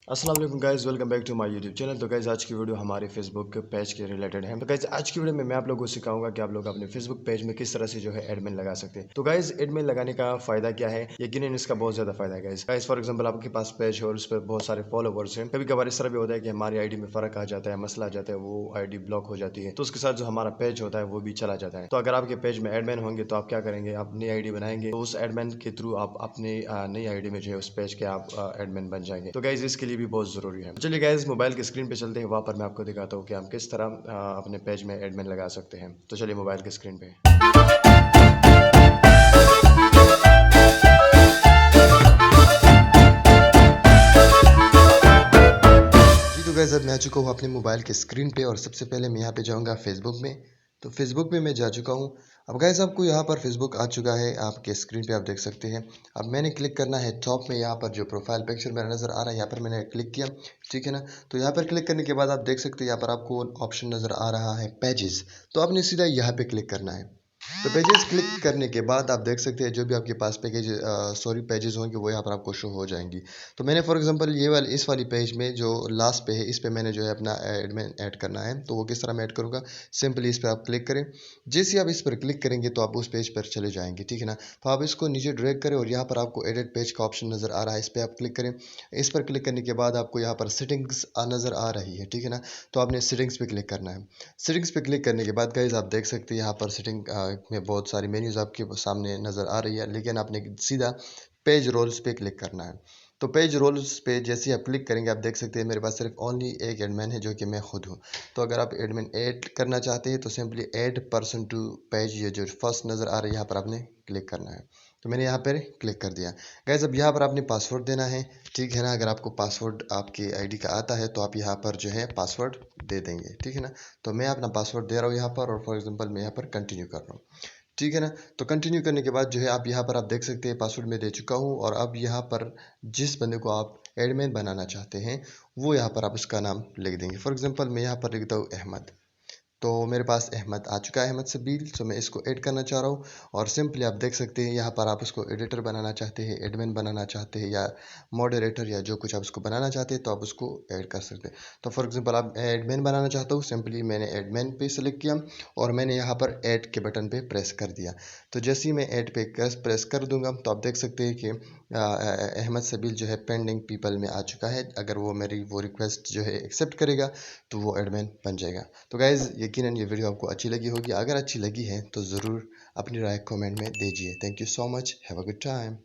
अस्सलाम वालेकुम guys, welcome back to my YouTube channel. तो गाइस आज की वीडियो हमारे फेसबुक पेज के रिलेटेड है। तो गाइस आज की वीडियो में मैं आप लोगों को सिखाऊंगा कि आप लोग अपने फेसबुक पेज में किस तरह से जो है एडमिन लगा सकते हैं। तो गाइस एडमिन लगाने का फायदा क्या है, यकीनन इसका बहुत ज्यादा फायदा है। गाइस फॉर एग्जांपल आपके पास पेज है और उस पर बहुत सारे फॉलोवर्स हैं। कभी कभार इस तरह भी होता है कि हमारी आईडी में फर्क आ जाता है, मसला आ जाता है, वो आईडी ब्लॉक हो जाती है, तो उसके साथ जो हमारा पेज होता है वो भी चला जाता है। तो अगर आपके पेज में एडमिन होंगे तो आप क्या करेंगे, आप नई आईडी बनाएंगे, तो उस एडमिन के थ्रू आप अपनी नई आईडी में जो है उस पेज के आप एडमिन बन जाएंगे। तो गाइस इसके लिए भी बहुत जरूरी है। चलिए गाइस मोबाइल की स्क्रीन पे चलते हैं, वहां पर मैं आपको दिखाता हूँ कि हम किस तरह अपने पेज में एडमिन लगा सकते हैं। तो चलिए मोबाइल की स्क्रीन पे। जी तो गाइस अब मैं आ चुका हूँ अपने मोबाइल के स्क्रीन पे और सबसे पहले मैं यहाँ पे जाऊँगा फेसबुक में। तो फेसबुक में मैं जा चुका हूँ। अब गाइस आपको यहाँ पर फेसबुक आ चुका है, आपके स्क्रीन पे आप देख सकते हैं। अब मैंने क्लिक करना है टॉप में, यहाँ पर जो प्रोफाइल पिक्चर मेरा नज़र आ रहा है, यहाँ पर मैंने क्लिक किया। ठीक है ना। तो यहाँ पर क्लिक करने के बाद आप देख सकते हैं यहाँ पर आपको ऑप्शन नज़र आ रहा है पेजेस। तो आपने सीधा यहाँ पे क्लिक करना है। तो पेजेस क्लिक करने के बाद आप देख सकते हैं जो भी आपके पास पेजेस होंगे वो यहाँ पर आपको शो हो जाएंगी। तो मैंने फॉर एग्जांपल ये वाली इस वाली पेज में जो लास्ट पे है, इस पे मैंने जो है अपना एडमिन ऐड करना है। तो वो किस तरह मैं ऐड करूँगा, सिंपली इस पर आप क्लिक करें। जैसे ही आप इस पर क्लिक करेंगे तो आप उस पेज पर चले जाएंगे। ठीक है ना। तो आप इसको नीचे ड्रैग करें और यहाँ पर आपको एडिट पेज का ऑप्शन नज़र आ रहा है, इस पर आप क्लिक करें। इस पर क्लिक करने के बाद आपको यहाँ पर सेटिंग्स नज़र आ रही है। ठीक है ना। तो आपने सेटिंग्स पे क्लिक करना है। सेटिंग्स पे क्लिक करने के बाद गाइज आप देख सकते हैं यहाँ पर सेटिंग में बहुत सारी मेन्यूज आपके सामने नज़र आ रही है, लेकिन आपने सीधा पेज रोल्स पे क्लिक करना है। तो पेज रोल्स पे जैसे ही आप क्लिक करेंगे आप देख सकते हैं मेरे पास सिर्फ ओनली एक एडमिन है जो कि मैं खुद हूँ। तो अगर आप एडमिन ऐड करना चाहते हैं तो simply add person to page, ये जो फर्स्ट नज़र आ रही है यहाँ पर आपने क्लिक करना है। तो मैंने यहाँ पर क्लिक कर दिया। गाइज अब यहाँ पर आपने पासवर्ड देना है। ठीक है ना। अगर आपको पासवर्ड आपकी आईडी का आता है तो आप यहाँ पर जो है पासवर्ड दे देंगे। ठीक है ना। तो मैं अपना पासवर्ड दे रहा हूँ यहाँ पर और फॉर एग्जांपल मैं यहाँ पर कंटिन्यू कर रहा हूँ। ठीक है ना। तो कंटिन्यू करने के बाद जो है आप यहाँ पर आप देख सकते हैं पासवर्ड मैं दे चुका हूँ और अब यहाँ पर जिस बंदे को आप एडमिन बनाना चाहते हैं वो यहाँ पर आप उसका नाम लिख देंगे। फॉर एग्जांपल मैं यहाँ पर लिखता हूँ अहमद। तो मेरे पास अहमद आ चुका है, अहमद सबील। तो मैं इसको ऐड करना चाह रहा हूँ और सिंपली आप देख सकते हैं यहाँ पर आप उसको एडिटर बनाना चाहते हैं, एडमिन बनाना चाहते हैं या मॉडरेटर या जो कुछ आप उसको बनाना चाहते हैं तो आप उसको ऐड कर सकते हैं। तो फॉर एग्जांपल आप एडमिन बनाना चाहता हूँ, सिंपली मैंने एडमिन पे सेलेक्ट किया और मैंने यहाँ पर ऐड के बटन पे प्रेस कर दिया। तो जैसे ही मैं ऐड पे प्रेस कर दूंगा तो आप देख सकते हैं कि अहमद सबील जो है पेंडिंग पीपल में आ चुका है। अगर वो मेरी वो रिक्वेस्ट जो है एक्सेप्ट करेगा तो वो एडमिन बन जाएगा। तो गाइज़ यकीनन ये वीडियो आपको अच्छी लगी होगी। अगर अच्छी लगी है तो ज़रूर अपनी राय कमेंट में दीजिए। Thank you so much. Have a good time.